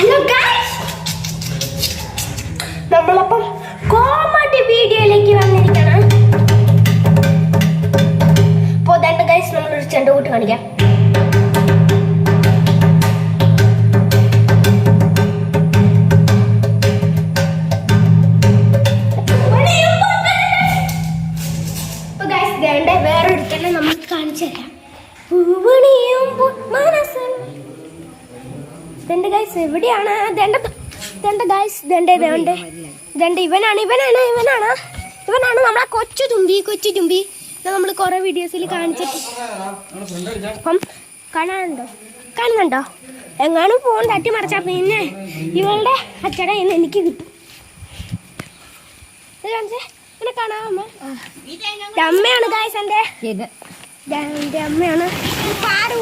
Hello guys, നമ്മളപ്പം comedy വീഡിയോയിലേക്ക് വന്നിരിക്കണം. അപ്പോൾ രണ്ട് ഗൈസ് നമ്മളൊരു ചെണ്ട കൂട്ട് കാണിക്കാം. വേറൊരു തന്നെ നമ്മൾ കാണിച്ചു തരാം. എവിടെയാണ് ഇവനാണ് നമ്മളെ കൊച്ചു തുമ്പി. നമ്മൾ കുറെ വീഡിയോസിൽ കാണിച്ചിട്ട് അപ്പം കാണുന്നുണ്ടോ? എങ്ങാനും ഫോൺ തട്ടി മറിച്ചാ പിന്നെ ഇവളുടെ അച്ചട എനിക്ക് കിട്ടും. ഇങ്ങനെ കാണാമോ? അമ്മയാണ് ഗായ്സ്, എന്റെ അമ്മയാണ്. പാറു